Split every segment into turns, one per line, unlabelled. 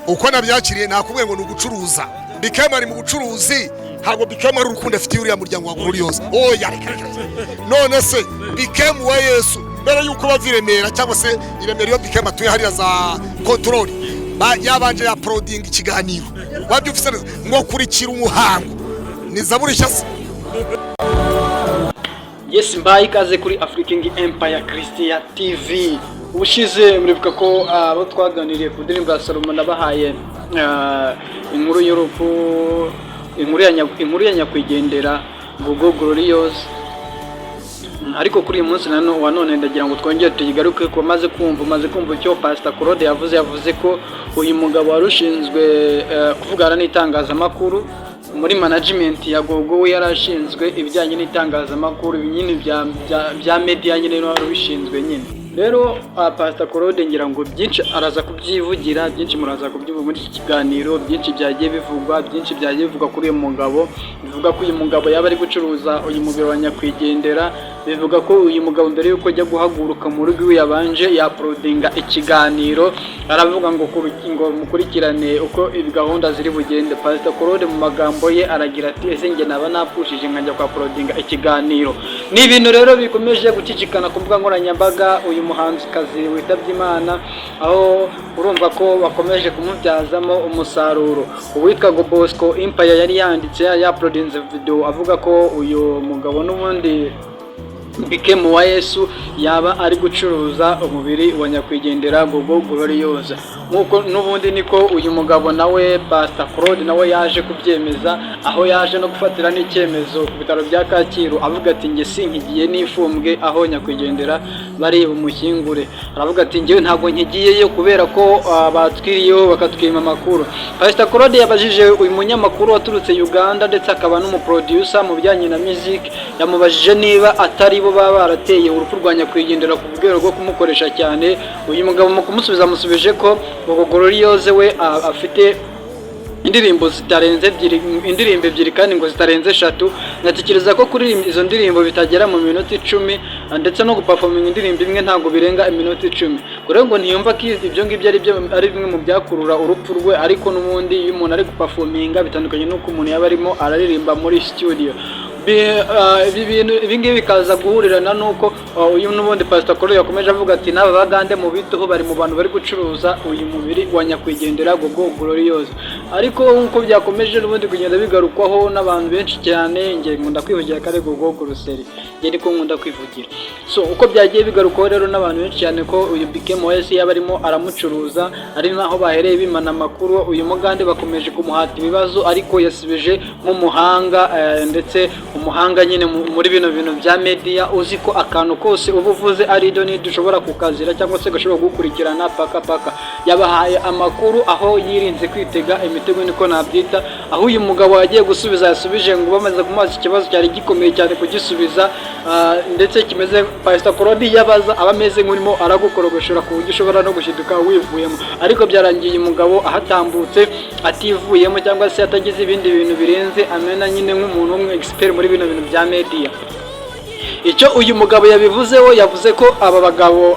uko nabyakiriye nakubwiye ngo ni ugucuruza. Bikema ari mu bucuruzi, ntabwo Bikema ari urukundo afitiye uriya muryango wa Glorious. Oya none se Bikema wa Yesu mbere yuko bava Remera cyangwa se Remera yo Bikema tuye hariya za control yabanje ya proding ikiganiro wabyufise ngo kurikira umuhango ni Zaburi Shyasi.
Yes, mbaye ikaze kuri African Empire Christian TV. Ubushize muribuka ko abo twaganiriye ku ndirimbo ya Salomo nabahaye inkuru y'urupfu, inkuru ya nyakwigendera Gogo Glorious. Ariko kuri uyu munsi none ndagira ngo twongere tuyigaruke ko maze kumva icyo Pastor Claude yavuze ko uyu mugabo warushinzwe kuvugana n'itangazamakuru muri management ya Gogo, we yarashinzwe ibijyanye n'itangazamakuru nyine bya media nyine warubishinzwe nyine. Rero Pastor Claude ngira ngo byinshi araza kubyivugira, byinshi muraza kubyumva muri iki kiganiro, byinshi byagiye bivugwa kuri uyu mugabo. Bivuga ko uyu mugabo yaba ari gucuruza uyu mubiri wa nyakwigendera, bivuga ko uyu mugabo mbere yuko ajya guhaguruka mu rugo yabanje yaprodinga ikiganiro, aravuga ngo mukurikirane uko gahunda ziri bugende. Pastor Claude mu magambo ye aragira ati ese nge naba napushije nkajya kwa prodinga ikiganiro. Ni ibintu rero bikomeje gucicikana ku mbuga nkoranyambaga. Uyu muhanzikazi witabye Imana, aho urumva ko bakomeje kumubyazamo umusaruro. Uwitwa Bosco Empire yari yanditse yaprodinze video avuga ko uyu mugabo n'ubundi Bikema wa Yesu yaba ari gucuruza umubiri wa nyakwigendera Gogo Glorious. Nkuko n'ubundi niko uyu mugabo nawe Pastor Claude nawe yaje kubyemeza, aho yaje no gufatira n'icyemezo ku bitaro bya Kacyiru avuga ati nge sinkigiye n'ifumbwe aho nyakwigendera bari umushyingure. Aravuga ati ngewe ntabwo nkigiyeyo kubera ko batwiriyeho bakatwima amakuru. Pastor Claude yabajije uyu munyamakuru waturutse Uganda ndetse akaba n'umuproducer mu bijyanye na music, yamubajije niba atari bo baba barateye urupfu rwa nyakwigendera ku rwego rwo kumukoresha cyane. Uyu mugabo mu kumusubiza amusubije ko Gogo Glorious we afite indirimbo zitarenze ebyiri kandi ngo zitarenze 3. Natekereza ko kuri izo ndirimbo bitagera mu minota 10 ndetse no guperforminga indirimbo imwe ntago birenga iminota 10. Kure ngo ntiyumva ko ibyo ngibyo ari bimwe mu byakurura urupfu rwe, ariko n'ubundi iyo umuntu ari guperforminga bitandukanye n'uko umuntu yaba arimo araririmba muri studio. Ibi ngibi bikaza guhurirana nuko uyu n'ubundi Pastor Claude yakomeje avuga ati n'aba bagande mu bituho bari mu bantu bari gucuruza uyu mubiri wa nyakwigendera Gogo Glorious. Ariko nkuko byakomeje n'ubundi kugenda bigarukwaho n'abantu benshi cyane, nge nkunda kwivugira kare Gogo Glorious, nge niko nkunda kwivugira. So uko byagiye bigarukwaho rero n'abantu benshi cyane ko uyu Bikema wese yaba arimo aramucuruza, ari naho bahereye bimana amakuru. Uyu mugande bakomeje kumuhata ibibazo, ariko yasubije nk'umuhanga ndetse umuhanga nyine muri bino bintu bya media, uzi ko akantu kose ubuvuze ari doni dushobora kukazira cyangwa se gashobora gukurikirana paka. Yabahaye amakuru aho yirinze kwitega imitego niko nabyita, aho uyu mugabo yagiye gusubiza yasubije ngo bamaze kumaza ikibazo cyari gikomeye cyane kugisubiza, ndetse kimeze Pastor Claude yabaza abameze nk'urimo aragukorogoshora ku buryo ushobora no gushiduka wivuyemo. Ariko byarangiye umugabo ahatambutse ativuyemo cyangwa se atagize ibindi bintu birenze amena nyine nk'umuntu umwe expert muri bino bintu bya media. Icyo uyu mugabo yabivuzeho, yavuze ko aba bagabo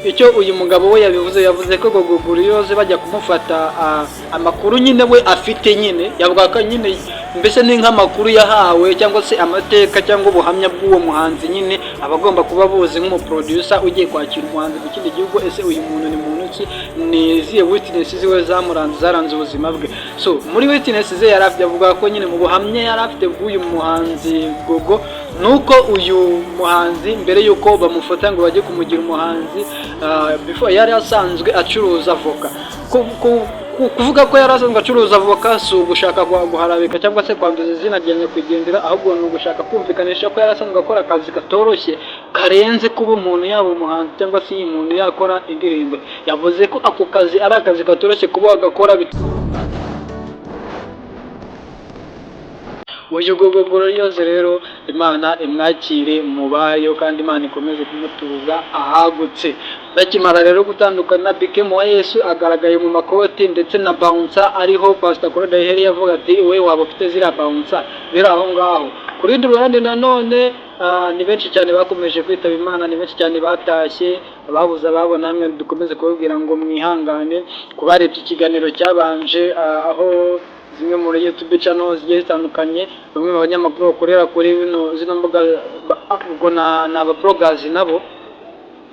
yavuze ko Gogo Glorious bajya kumufata amakuru nyine we afite nyine, yavuga ko nyine mbese ni nk'amakuru yahawe cyangwa se amateka cyangwa ubuhamya bw'uwo muhanzi nyine abagomba kuba buzi nk'umuproducer ugiye kwakira umuhanzi mu kindi gihugu. Ese uyu muntu ni muntu ki, ni ziye witness ziwe zaranze ubuzima bwe. So muri witness ze yavuga ko nyine mu buhamya yari afite bw'uyu muhanzi Gogo, nuko uyu muhanzi mbere yuko bamufata ngo bajye kumugira umuhanzi, before yari asanzwe acuruza avoka. Kuvuga ko yari asanzwe acuruza avoka si ugushaka guharabika cyangwa se kwanduza izina rya nyakwigendera, ahubwo ni ugushaka kumvikanisha ko yari asanzwe akora akazi katoroshye karenze kuba umuntu yaba umuhanzi cyangwa se umuntu yakora indirimbo. Yavuze ko ako kazi ari akazi katoroshye kuba wagakora. Uyu Gogo Glorious rero Imana imwakire mubayo kandi Imana ikomeze kumutuza ahagutse. Bakimara rero gutandukana na Bikema wa Yesu agaragaye mu makoti ndetse na bouncer ariho Pastor Claude yari yavuga ati we waba ufite zira bouncer biri aho ngaho ku rundi ruhande nanone ni benshi cyane bakomeje kwitaba Imana, ni benshi cyane batashye, ababuze ababo namwe dukomeze kubabwira ngo mwihangane. ku barebye ikiganiro cyabanje aho zimwe muri YouTube channel zigiye zitandukanye, bamwe mu banyamakuru bakorera kuri zino mbuga ubwo n'aba bloggers nabo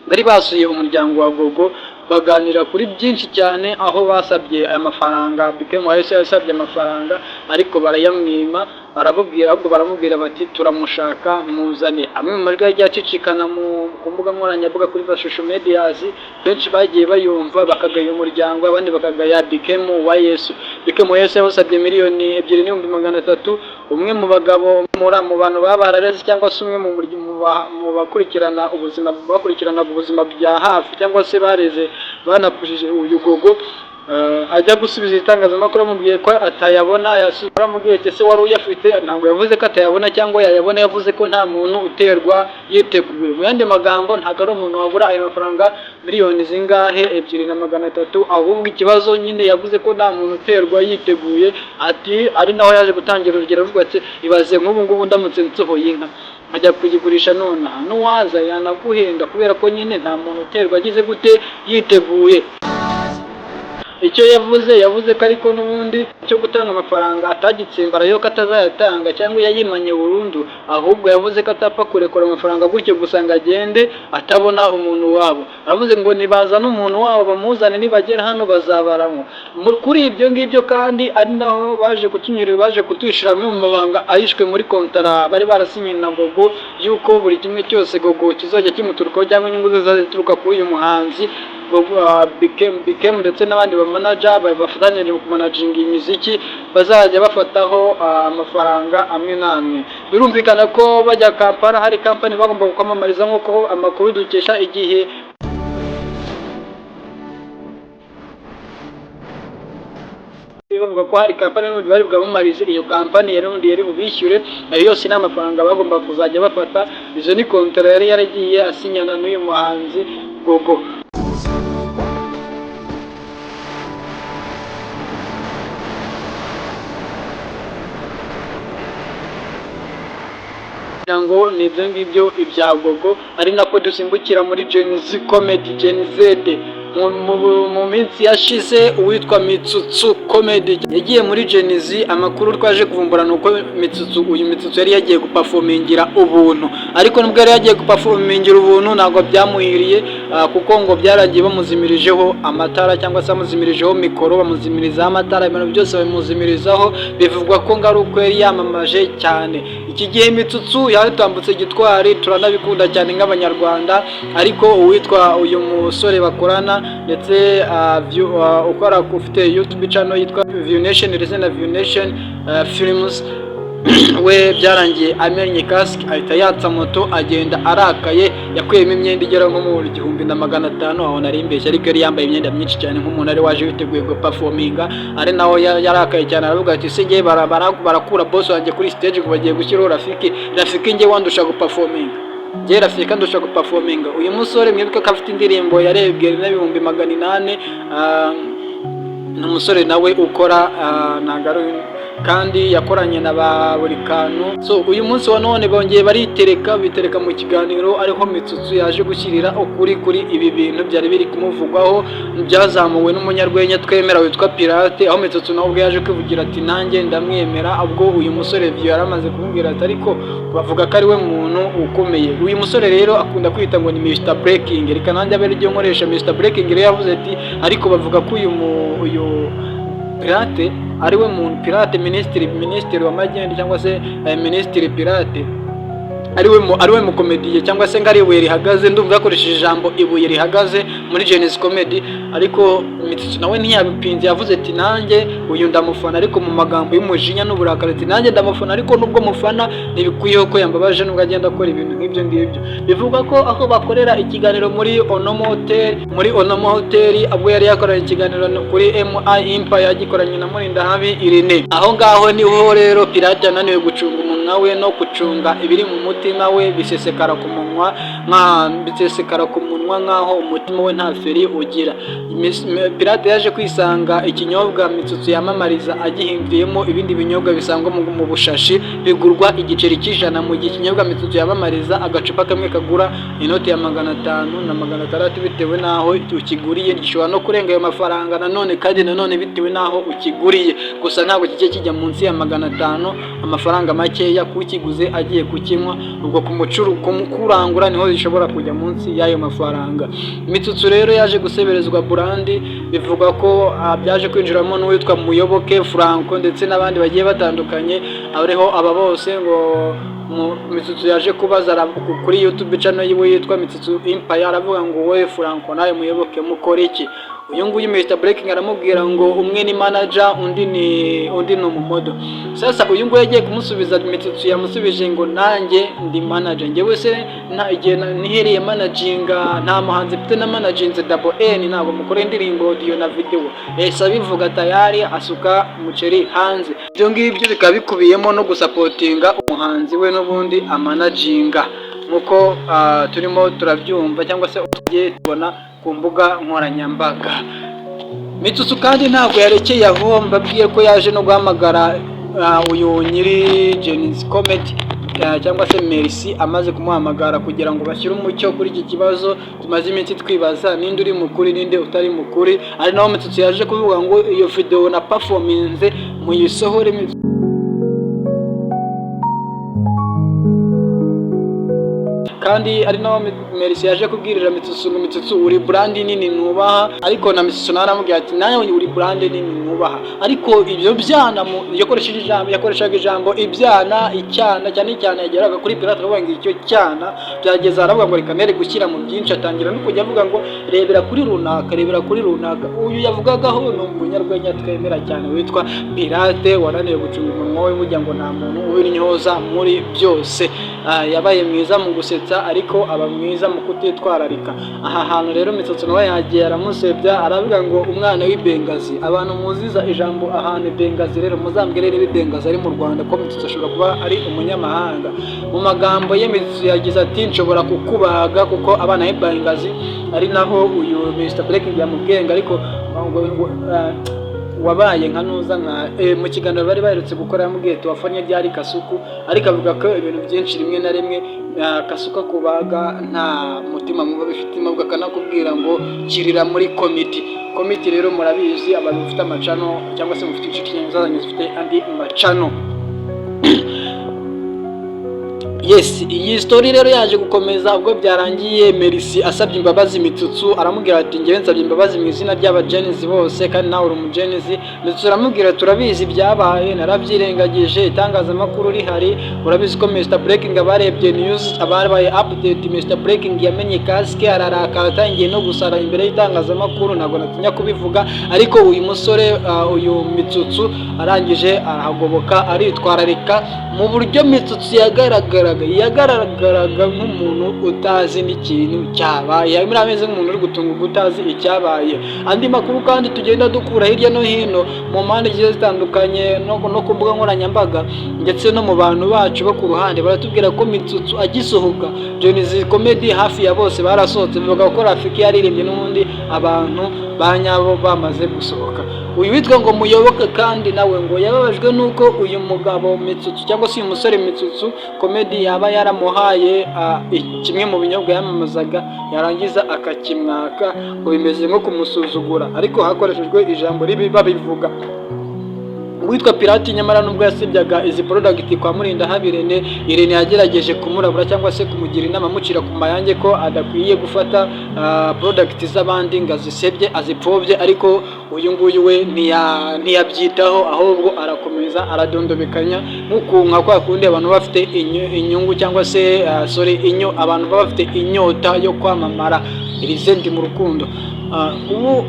bari basuye umuryango wa Gogo baganira kuri byinshi cyane, aho basabye amafaranga Bikemo wahise yasabye amafaranga ariko barayamwima, baramubwira bati turamushaka muzane. Amwe mu majwi yagiye acicikana ku mbuga nkoranyambaga kuri social medias, benshi bagiye bayumva bakagaya umuryango, abandi bakagaya Bikemo wa Yesu. Bikemo Yesu yabasabye miliyoni 2,300,000. umwe mu bagabo mu bantu babarareze cyangwa se umwe mu bakurikirana ubuzima bya hafi cyangwa se bareze banapujije uyu Gogo, ajya gusubiza itangazamakuru amubwiye ko atayabona. Yaramubwiye ati se wari uyafite? Ntabwo yavuze ko atayabona cyangwa yayabona, yavuze ko nta muntu uterwa yiteguye. Mu yandi magambo ntabwo ari umuntu wabura ayo mafaranga miliyoni zingahe 2,300,000, ahubwo ikibazo nyine yavuze ko nta muntu uterwa yiteguye. Ati ari naho yaje gutangira urugero avuga ati ibaze nk'ubu ngubu ndamutse nsohoye inka ajya kuyigurisha nonaha, n'uwaza yanaguhenda kubera ko nyine nta muntu uterwa agize gute yiteguye. Icyo yavuze ko ariko n'ubundi cyo gutanga amafaranga atagitsimbara yo katazayatanga cyangwa yayimanye burundu, ahubwo yavuze ko atapfa kurekura amafaranga gutyo gusa ngo agende atabona umuntu wabo. Aravuze ngo nibaza n'umuntu wabo bamuzane, nibagera hano bazabaramo. Kuri ibyo ngibyo kandi ari naho baje kutwishira mu mabanga ahishwe muri kontara bari barasinye na Gogo, yuko buri kimwe cyose Gogo kizajya kimuturukaho cyangwa inyungu zizaturuka kuri uyu muhanzi Bikemo ndetse n'abandi bamanager bafatanyije mu kumanaginga imiziki bazajya bafataho amafaranga amwe n'amwe. Birumvikana ko bajya Kampala hari company bagomba kwamamariza nk'uko amakuru dukesha Igihe bivuga ko hari company n'ubundi bari bwamamarize. Iyo company yari bubishyure ayo yose n'amafaranga bagomba kuzajya bafata. Izo ni contrat yari yaragiye asinyana n'uyu muhanzi Gogo. ngo nibyo ngibyo ibya Gogo, ari nako dusimbukira muri Gen Z comedy, Gen Z. Mu minsi yashize uwitwa Mitsutsu comedy yagiye muri Gen Z. Amakuru twaje kuvumbura nuko uyu Mitsutsu yari yagiye guperformingira ubuntu, ariko nubwo yari yagiye guperformingira ubuntu ntabwo byamuhiriye, kuko ngo byaragiye bamuzimirijeho amatara cyangwa se bamuzimirijeho mikoro, bamuzimirizaho amatara, ibintu byose bamuzimirizaho. Bivugwa ko ngari uko yari yamamaje cyane. Iki gihe Mitsutsu yatambutse gitwari, turanabikunda cyane nk'abanyarwanda, ariko uwitwa uyu musore bakorana ndetse ukora ufite YouTube channel yitwa View Nation ndetse na View Nation Films, we byarangiye amenye kasike ahita yatsa moto agenda arakaye, yakuyemo imyenda igera nko mu 1,500. aho nari imbeshye, ariko yari yambaye imyenda myinshi cyane nk'umuntu ari waje witeguye go performinga. Ari naho yarakaye cyane, aravuga ati se ngiye barakura boss wanjye kuri stage ngo bagiye gushyiraho Rafiki ngiye wandusha go performinga, ngiye Rafiki ndusha go performinga. Uyu musore mwibuka ko afite indirimbo yarebwe n'ibihumbi 800, n'umusore nawe ukora nagaro kandi yakoranye na ba Volcano. So uyu munsi wa none bongeye bitereka mu kiganiro, ariho Mitsutsu yaje gushyirira ukuri kuri ibi bintu byari biri kumuvugwaho, byazamuwe n'umunyarwenya twemera witwa Pirate, aho Mitsutsu nawe ubwo yaje kwivugira ati nanjye ndamwemera. Ubwo uyu musore Vyo yaramaze kumubwira ati ariko bavuga ko ari we muntu ukomeye. Uyu musore rero akunda kwita ngo ni Mr Breaking, reka nanjye abe ryo nkoresha Mr Breaking. Rero yavuze ati ariko bavuga ko uyu Pirate ari we muntu, Pirate minisitiri wa magende cyangwa se minisitiri Pirate ari we mukomediye cyangwa se ngari ibuye rihagaze. Ndumva yakoresheje ijambo ibuye rihagaze muri Gen Z comedy, ariko Mitsutsu nawe ntiyabipinze, yavuze ati nanjye uyu ndamufana, ariko mu magambo y'umujinya n'uburakari ati nanjye ndamufana, ariko nubwo mufana ntibikwiye ko yambabaje nubwo agenda akora ibintu nk'ibyo ngibyo. Bivuga ko aho bakorera ikiganiro muri Onomo Hotel, abwo yari yakoranye ikiganiro kuri MI Empire yagikoranye na Murindahabi Irene. Aho ngaho niho rero Pirate yananiwe gucunga umunwa we no gucunga ibiri mu mutima we, bisesekara ku munwa kunywa nkaho umutima we nta feri ugira. Pirate yaje kwisanga ikinyobwa Mitsutsu yamamariza agihinduyemo ibindi binyobwa bisangwa mu bushashi bigurwa igiceri cy'ijana, mu gihe ikinyobwa Mitsutsu yamamariza agacupa kamwe kagura inoti ya 500 na 600 bitewe naho ukiguriye. Gishobora no kurenga ayo mafaranga nanone kandi nanone bitewe naho ukiguriye, gusa ntabwo kijye kijya munsi ya 500 amafaranga makeya kukiguze agiye kukinywa. Ubwo kurangura niho zishobora kujya munsi y'ayo mafaranga. Mitsutsu rero yaje guseberezwa burandi, bivuga ko byaje kwinjiramo n'uwitwa Muyoboke Franco ndetse n'abandi bagiye batandukanye. Abeho aba bose ngo Mitsutsu yaje kubaza kuri YouTube channel yiwe yitwa Mitsutsu Empire, aravuga ngo wowe Franco nawe Muyoboke mukora iki? Uyu nguyu Mr Breaking aramubwira ngo umwe ni manager undi ni umumodo. Sasa uyu nguyu yagiye kumusubiza, Mitsutsu yamusubije ngo nanjye ndi manager, njyewe se nta igihe nihereye managinga, nta muhanzi mfite na managinze Double N, ntabwo mukora indirimbo audio na video. Bivuga tayari asuka umuceri hanze. Ibyo ngibyo bikaba bikubiyemo no gusapotinga umuhanzi we n'ubundi amanaginga, nkuko turimo turabyumva cyangwa se tugiye tubona ku mbuga nkoranyambaga. Mitsutsu kandi ntabwo yarekeye aho, mbabwiye ko yaje no guhamagara uyu nyiri Genesis Comedy cyangwa se Merci, amaze kumuhamagara kugira ngo bashyire umucyo kuri iki kibazo tumaze iminsi twibaza ninde uri mukuri ninde utari mukuri. Ari naho Mitsutsu yaje kuvuga ngo iyo video na performance muyisohore. Kandi ari naho Merci yaje kubwirira Mitsutsu ngo Mitsutsu uri brand nini nubaha, ariko na Mitsutsu naramubwira ati nawe uri brand nini nubaha, ariko ibyo byana yakoreshaga ijambo ibyana icyana cyane yageraga kuri Pirate aravuga ngo icyo cyana byageza aravuga ngo reka mere gushyira mu byinshi, atangira no kujya avuga ngo rebera kuri runaka. Uyu yavugagaho ni umunyarwenya twemera cyane witwa Pirate, wananiye gucunga umunwa we burya ngo nta muntu ubiryoza muri byose. Yabaye mwiza mu gusetsa ariko aba mwiza mu kutitwararika. Aha hantu rero Mitsutsu nawe yagiye aramusebya, aravuga ngo umwana w'Ibengazi. Abantu muziza ijambo ahantu Bengazi rero muzambwire rero Bengazi ari mu Rwanda, ko Mitsutsu ashobora kuba ari umunyamahanga. Mu magambo ye Mitsutsu yagize ati nshobora kukubaga kuko abana b'Ibengazi, ari naho uyu Mr Breaking yamubwenga, ariko wabaye nka nuza mu kiganiro bari baherutse gukora yamubwiye tuwafanye ryari Kasuku, ariko avuga ko ibintu byinshi rimwe na rimwe Kasuka kubaga nta mutima muba bifite, mabwa kanakubwira ngo kirira muri komiti rero murabizi abantu bafite amacano cyangwa se mufite inshuti zazanye zifite andi macano. Yes, iyi story rero yaje gukomeza ubwo byarangiye Merci asabye imbabazi Mitsutsu, aramubwira ati ngewe nsabye imbabazi mu izina ry'abagenezi bose kandi nawe uri umugenezi. Mitsutsu aramubwira turabizi byabaye, narabyirengagije, itangazamakuru rihari, urabizi ko Mr Breaking abarebye news ababaye update. Mr Breaking yamenye kasike ararakara, atangiye no gusara imbere y'itangazamakuru, ntabwo natinya kubivuga, ariko uyu musore uyu Mitsutsu arangije arahagoboka aritwararika mu buryo Mitsutsu yagaragaraga nk'umuntu utazi n'ikintu cyabaye, yari ameze nk'umuntu uri gutunga utazi icyabaye. Andi makuru kandi tugenda dukura hirya no hino mu mpande zigiye zitandukanye no ku mbuga nkoranyambaga ndetse no mu bantu bacu bo ku ruhande, baratubwira ko Mitsutsu agisohoka Genesis Comedy hafi ya bose barasohotse, bivuga ko Rafiki yaririmbye n'ubundi abantu banyabo bamaze gusohoka. Uyu witwa ngo Muyoboke kandi nawe ngo yababajwe nuko uyu mugabo Mitsutsu cyangwa se uyu musore Mitsutsu Comedy yaba yaramuhaye kimwe mu binyobwa yamamazaga yarangiza akakimwaka, ngo bimeze nko kumusuzugura, ariko hakoreshejwe ijambo ribi babivuga. Witwa Pirate nyamara nubwo yasibyaga izi product kwa Murinda Habirene, Irene yagerageje kumurabura cyangwa se kumugira inama mucira ku mayange ko adakwiye gufata product z'abandi ngo azisebye azipfobye, ariko uyu nguyu we ntiyabyitaho, ahubwo arakomeza aradondobekanya nka kwa kundi abantu bafite inyungu cyangwa se abantu baba bafite inyota yo kwamamara irizendi mu rukundo. Ubu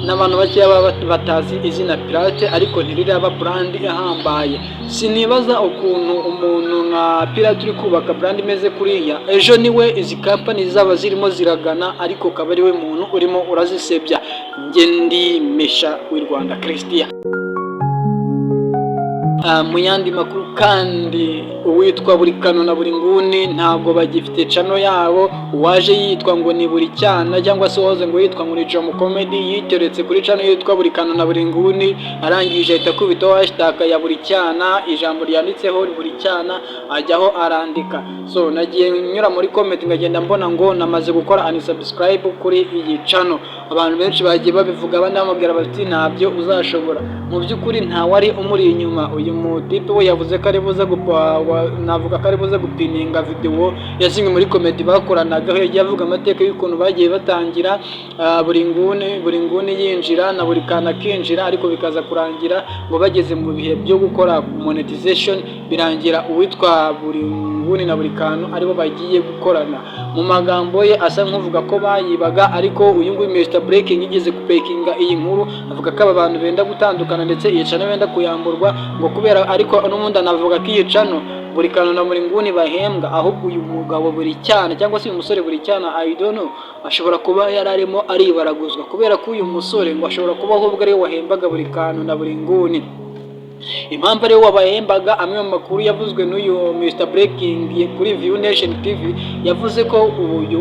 n'abantu bake batazi izina Pirate ariko ntiriraba brand ihambaye. Sinibaza ukuntu umuntu nka Pirate uri kubaka brand imeze kuriya, ejo niwe izi company zaba zirimo ziragana, ariko kaba ari we muntu urimo urazisebya. Nge ndi Mesha w'i Rwanda Christian. Mu yandi makuru kandi uwitwa buri kano na buri nguni ntabwo bagifite channel yabo. Uwaje yitwa ngo ni buri cyana cyangwa se wahoze ngo yitwa ngo ni Jomo Comedy yiteretse kuri channel yitwa buri kano na buri nguni, arangije ahita kubitaho hashtag ya buri cyana, ijambo ryanditseho buri cyana ajyaho arandika. So nagiye nyura muri comment ngagenda mbona ngo namaze gukora unsubscribe kuri iyi channel. Abantu benshi bagiye babivuga banamubwira bati ntabyo uzashobora. Mu by'ukuri nta wari umuri inyuma. Uyu mutipe we yavuze ko ari buze navuga ko ari buze gupininga video yazimwe muri comedy bakoranaga, yagiye avuga amateka y'ukuntu bagiye batangira buri nguni yinjira na buri kana kinjira, ariko bikaza kurangira ngo bageze mu bihe byo gukora monetization, birangira uwitwa buri nguni na buri kantu aribo bagiye gukorana. Mu magambo ye asa nk'uvuga ko bayibaga, ariko uyu nguyu Mr Breaking yigeze kupekinga iyi nkuru avuga ko aba bantu benda gutandukana ndetse iyi channel benda kuyamburwa ngo kubera, ariko n'umuntu anavuga ko iyi channel buri kantu na buri nguni bahembwa, ahubwo uyu mugabo buri cyana cyangwa se uyu musore buri cyana I don't know ashobora kuba yararimo aribaraguzwa, kubera ko uyu musore ngo ashobora kuba ahubwo ari we wahembaga buri kantu na buri nguni. Impamvu ari we wabahembaga, amwe mu makuru yavuzwe n'uyu Mr Breaking kuri View Nation TV yavuze ko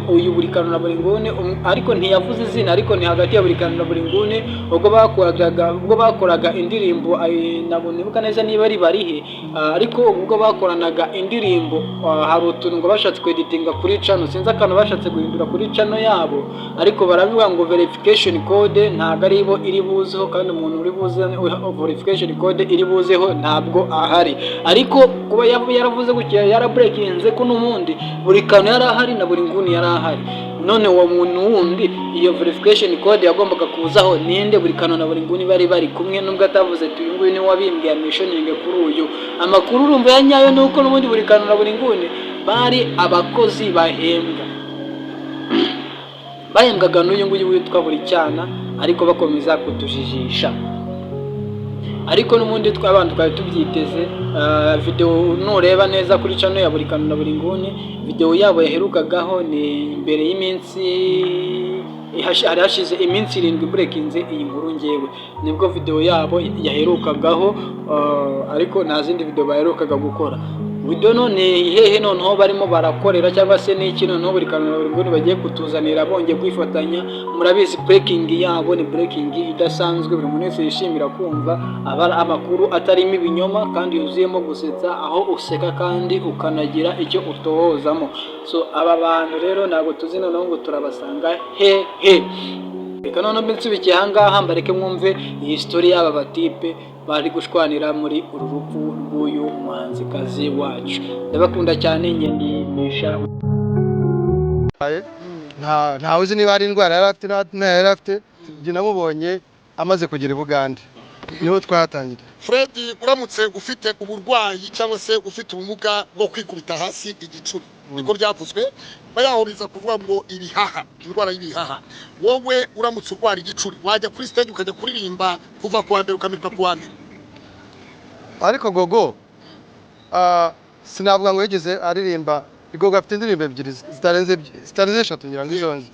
uyu buri kantu na buri nguni, ariko ntiyavuze izina, ariko ni hagati ya buri kantu na buri nguni ubwo bakoraga indirimbo, ntabwo nibuka neza niba ari barihe, ariko ubwo bakoranaga indirimbo hari utuntu ngo bashatse kweditinga kuri channel, sinzi akantu bashatse guhindura kuri channel yabo, ariko baravuga ngo verification code ntabwo ari bo iri buzeho, kandi umuntu uri buze verification code iri buzeho ntabwo ahari. Ariko kuba yaravuze gutya yarabreakinze ko n'umundi buri kantu yari ahari na buri nguni yari ahari, none uwo muntu wundi iyo verification code yagombaga kuzaho ninde? Buri kantu na buri nguni bari kumwe, nubwo atavuze ati uyu nguyu ni wabimbwiye amishoninge kuri uyu. Amakuru urumva ya nyayo nuko n'ubundi buri kantu na buri nguni bari abakozi bahembwaga n'uyu nguyu witwa buri cyana, ariko bakomeza kutujijisha. Ariko n'umundi twabandi twari tubyiteze. Video nureba neza kuri channel ya buri kantu na buri nguni, video yabo yaherukagaho ni imbere y'iminsi hashize iminsi 7 breakinze iyi nkuru ngewe nibwo video yabo yaherukagaho, ariko nta zindi video baherukaga gukora. Video none hehe noneho barimo barakorera cyangwa se n'iki noneho buri kantu na buri nguni bagiye kutuzanira bongeye kwifatanya. Murabizi breaking yabo ni breaking idasanzwe, buri muntu wese yishimira kumva amakuru atarimo ibinyoma kandi yuzuyemo gusetsa, aho useka kandi ukanagira icyo utohozamo. So aba bantu rero ntabwo tuzi noneho ngo turabasanga hehe. Reka noneho mbitsubikiye ahangaha mbareke mwumve iyi story y'aba batipe bari gushwanira muri uru rupfu rw'uyu muhanzikazi wacu. Ndabakunda cyane, ngendisha
nta uzi niba ari indwara yari afite, njye namubonye amaze kugera i Bugande niho twatangira.
Fred, uramutse ufite uburwayi cyangwa se ufite ubumuga bwo kwikubita hasi igicuri, niko byavuzwe, bayahuriza kuvuga ngo ibihaha, indwara y'ibihaha, wowe uramutse urwara igicuri wajya kuri stage ukajya kuririmba kuva ku wa mbere ukamira ku wa mbere?
Ariko Gogo sinavuga ngo yigeze aririmba. Gogo afite indirimbo ebyiri zitarenze 3 ngira ngo izonze.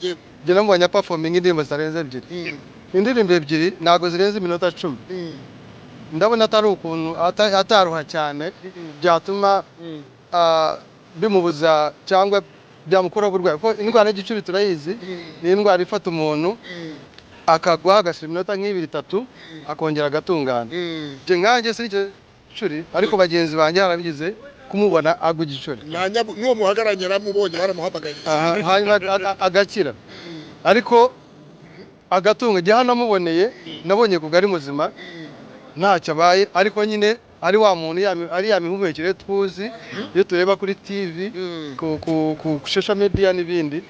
Njye namubonye performing indirimbo zitarenze 2. Indirimbo ebyiri ntago zirenze iminota 10. Ndabona atari ukuntu ataruha cyane byatuma bimubuza cyangwa byamukora uburwayi, kuko indwara y'igicuri turayizi ni indwara ifata umuntu akagwa agashira iminota nk'ibiri 3 akongera agatungana. Je nkanjye si igicuri, ariko bagenzi banjye harabigize kumubona agwa igicuri,
n'uwo muhagaranye ramubonye baramuhamagaye
hanyuma agakira, ariko agatunga igihe namuboneye nabonye kugari muzima ntacyo abaye, ariko nyine ari wa muntu ari yamihumekere tuzi iyo tureba kuri TV ku social media n'ibindi.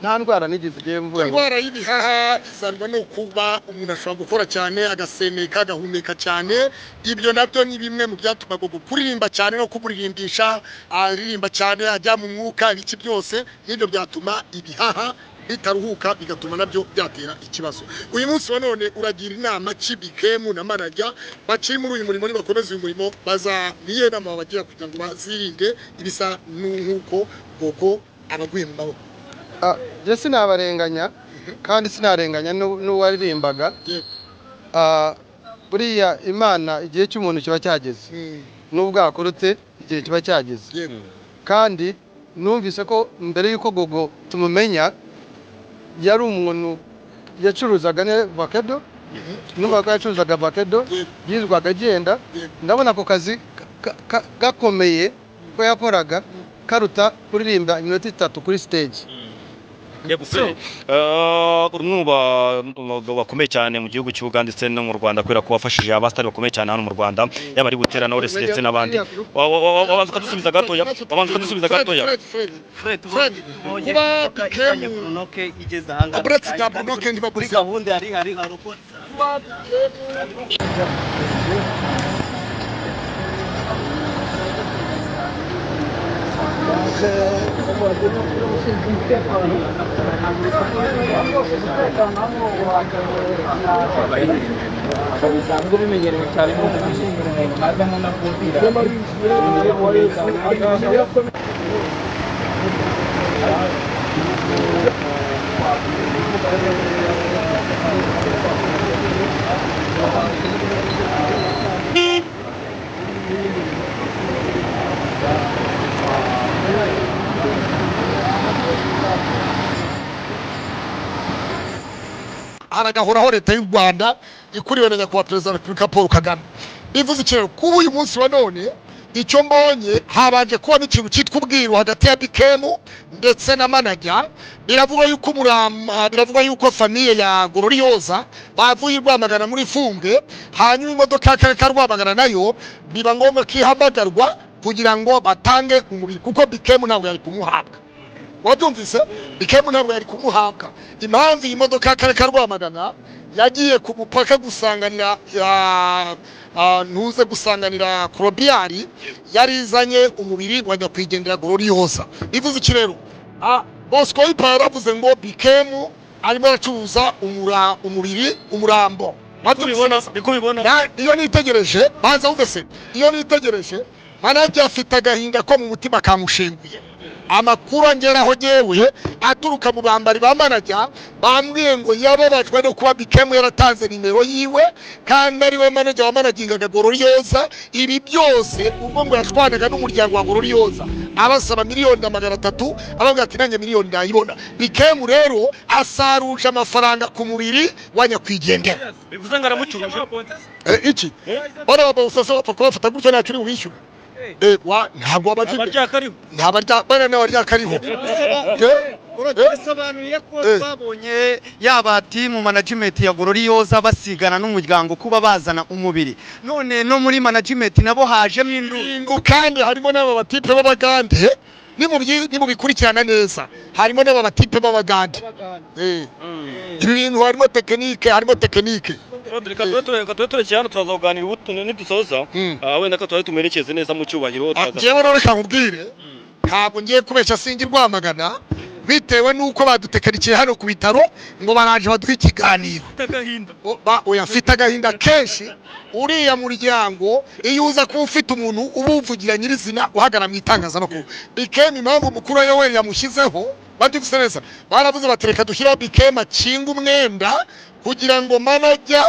Nta ndwara nigeze giye mvuga.
Indwara y'ibihaha izanwa no kuba umuntu ashobora gukora cyane agaseneka agahumeka cyane. Ibyo nabyo ni bimwe mu byatuma kuririmba cyane no kumuririmbisha, aririmba cyane ajya mu mwuka, iki byose n'ibyo byatuma ibihaha bitaruhuka, bigatuma nabyo byatera ikibazo. Uyu munsi wa none uragira inama kibikemu na manager bakiri muri uyu murimo nibakomeza uyu murimo bazabiye nama bagira kugira ngo bazirinde ibisa n'uko Gogo abaguye mu maboko?
Je sinabarenganya kandi sinarenganya n'uwaririmbaga. Buriya Imana igihe cy'umuntu kiba cyageze. n'ubwo yakorotse igihe kiba cyageze. Kandi numvise ko mbere y'uko Gogo tumumenya yari umuntu yacuruzaga avocado, numva ko yacuruzaga avocado, yizwaga agenda, ndabona ako kazi gakomeye ko yakoraga karuta kuririmba iminota 3 kuri stage.
bakomeye cyane mu gihugu cy'Uganda ndetse no mu Rwanda kubera ko wafashije abastari bakomeye cyane hano mu Rwanda yaba ari Butera na Ores ndetse n'abandi. Wabanza kudusubiza gatoya.
Fred kuba
Brunoke igeze hanga
abretse ta Brunoke ndi baburi
gahunda hari haruko bisanzwe bimenyerewe cyane mu
haragahoraho leta y'u Rwanda ikuriwe na nyakubahwa perezida wa Repubulika Paul Kagame. Bivuze ikirero kuba uyu munsi wa none icyo mbonye habanje kuba n'ikintu cyitwa ubwiru hagati ya BKM ndetse na manager. Biravuga yuko famiye ya Gloriosa bavuye Rwamagana muri Funge, hanyuma imodoka y'akarere ka Rwamagana nayo biba ngombwa ko ihamagarwa kugira ngo batange umubiri kuko BKM ntabwo yari kumuhabwa. Wabyumvise BKM ntabwo yari kumuhabwa. Impamvu iyi modoka y'akarere ka Rwamagana yagiye ku mupaka gusanganira ntuze gusanganira Colobiari yari izanye umubiri wa nyakwigendera Gloriosa. Bivuze iki rero? Bosco Ipara yavuze ngo BKM arimo aracuruza umubiri umurambo. Bikubibona iyo nitegereje banza uvese iyo nitegereje manager afite agahinda ko mu mutima kamushenguye. Amakuru angeraho jewe aturuka mu bambari ba manager bambwiye ngo yababajwe no kuba BKM yaratanze nimero yiwe kandi ari we manager wa managingaga Gloriosa. Ibi byose ubwo ngo yashwanaga n'umuryango wa Gloriosa abasaba miliyoni 300 abavuga ati nanjye miliyoni ndayibona. BKM rero asaruje amafaranga ku mubiri wa nyakwigendera.
Bivuze ngo aramucuruje
iki bora babusasa bapfa kubafata gutyo nta kiri ubishyura. Ntabwo abaryakariho
Urasobanuye ko twabonye yaba team management ya Gloriosa basigana n'umuryango kuba bazana umubiri, none no muri management nabo hajemo
indungu kandi harimo n'aba batipe b'abagande nimubikurikirana neza, harimo n'aba batipe b'abagande. Ibintu harimo tekinike
Reka cyane tuzaganira ubutuntu nidusoza wenda ko twari tumerekeze neza mu cyubahiro.
Jewe rero reka nkubwire ntabwo ngiye kubesha singi Rwamagana bitewe nuko badutekanikiye hano ku bitaro ngo baraje baduha ikiganiro. Oya mfite agahinda kenshi uriya muryango iyo uza kuba ufite umuntu ubuvugira nyirizina uhagara mu itangazamakuru. BKM impamvu mukuru we yamushyizeho badukusereza baravuze batereka dushyira BKM akinga umwenda kugira ngo manager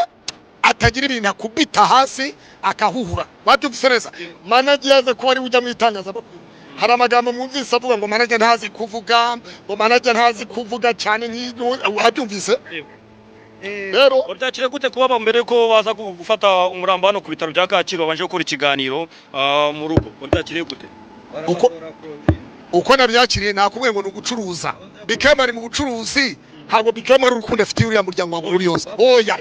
atagira ibintu akubita hasi akahuhura. Badukusereza manager yaze kuba ari ujya mu itangazamakuru. Hari amagambo mwumvise avuga ngo manager ntazi kuvuga, ngo manager ntazi kuvuga cyane wabyumvise. Rero
byakire gute kuba mbere ko baza gufata umurambo hano ku bitaro bya Kacyiru babanje gukora ikiganiro mu rugo? Byakire gute?
Uko nabyakiriye nakubwiye ngo nugucuruza. BKM ari mu bucuruzi, ntabwo BKM ari urukundo afite uriya muryango wa Gloriosa. Oya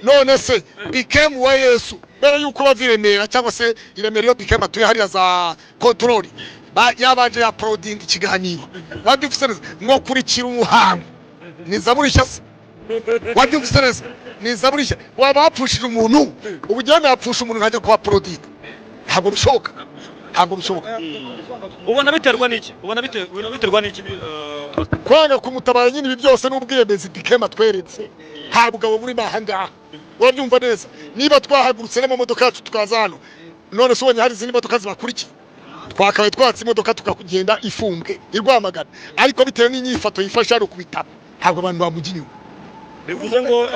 none se BKM wa Yesu mbere yuko baviremera cyangwa se iremera yo BKM atuye hariya za control yabanje ya proding ikiganiro wabyufusereza ngo kurikira umuhango ni zaburisha se wabyufusereza ni zaburisha wabapfushije umuntu ubujyana yapfusha umuntu nkajya kwa proding ntabwo bishoboka.
Ubona biterwa n'iki?
Kwanga kumutabara nyine ibi byose n'ubwiyemezi BKM atweretse ntabwo muri mahanga. Wabyumva neza niba twahagurutse n'amamodoka yacu tukaza hano none se ubonye hari izindi modoka zibakurikiye twakabaye twatse imodoka tukakugenda ifunge irwamagana ariko bitewe n'inyifato yifasha ari kubitaba ntabwo abantu bamujya inyuma.
bivuze ngo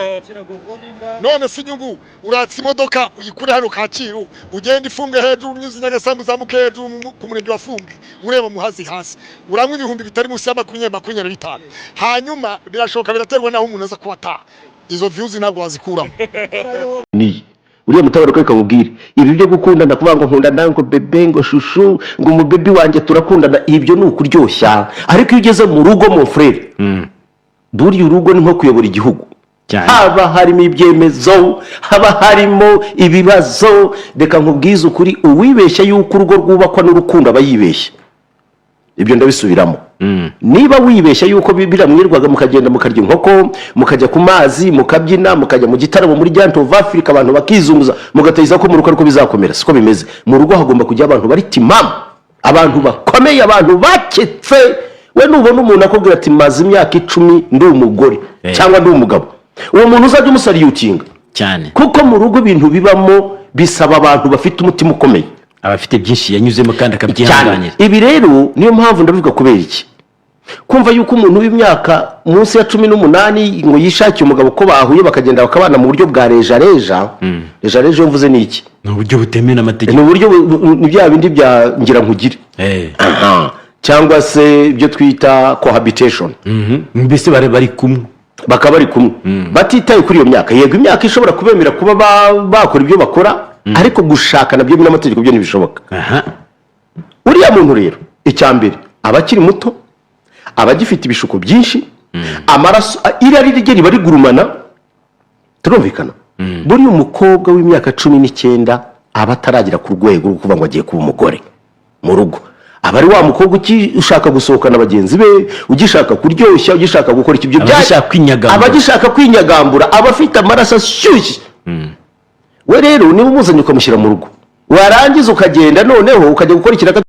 none si inyungu uratse imodoka uyikure hano Kacyiru ugenda ifunge hejuru unyuze Nyagasambu uzamuke hejuru ku murenge wa Funge ureba Muhazi hasi uramwe ibihumbi bitari munsi ya 25 hanyuma birashoboka biraterwa naho umuntu aza kubata izo views ntabwo wazikuramo
ni uriya mutabaruka ikamubwira ibi byo gukundana kuvuga ngo nkunda nango bebe ngo shushu ngo umubebi wanjye turakundana ibyo ni ukuryoshya ariko iyo ugeze mu rugo mon frère buriya urugo ni nko kuyobora igihugu haba harimo ibyemezo haba harimo ibibazo reka nkubwize ukuri uwibeshya yuko urugo rwubakwa n'urukundo aba yibeshya ibyo ndabisubiramo niba wibeshya yuko biramwirwaga mukagenda mukarya inkoko mukajya ku mazi mukabyina mukajya mu gitaramo muri Giant of Africa abantu bakizunguza mugateza ko mu rugo ariko bizakomera siko bimeze mu rugo hagomba kujya abantu bari timam abantu bakomeye abantu baketse we nubona umuntu akubwira ati maze imyaka 10 ndi umugore cyangwa ndi umugabo uwo muntu uzajya umusariyutinga
cyane
kuko mu rugo ibintu bibamo bisaba abantu bafite umutima ukomeye
abafite byinshi yanyuzemo kandi akabyihanganira
ibi rero niyo mpamvu ndavuga kubera iki kumva yuko umuntu w'imyaka munsi ya 18 ngo yishakiye umugabo ko bahuye bakagenda bakabana mu buryo bwa reja mvuze ni iki
ni uburyo butemewe n'amategeko
ni uburyo ni bya bindi bya ngira nkugire cyangwa se ibyo twita cohabitation
mbese bari kumwe
bakaba bari kumwe batitaye kuri iyo myaka yego imyaka ishobora kubemera kuba bakora ibyo bakora ariko gushaka nabyo n'amategeko byo ntibishoboka uriya muntu rero icyambere abakiri muto abagifite ibishuko byinshi amaraso irari rye riba rigurumana turumvikana buriya umukobwa w'imyaka 19 aba ataragira ku rwego rwo kuvuga ngo agiye kuba umugore mu rugo abari wa mukobwa ushaka gusohokana bagenzi be ugishaka kuryoshya ugishaka gukora ikibyo abagishaka kwinyagambura abafite amaraso ashyushye we rero niba umuzanye ukamushyira mu rugo warangiza ukagenda noneho ukajya gukora ikiraka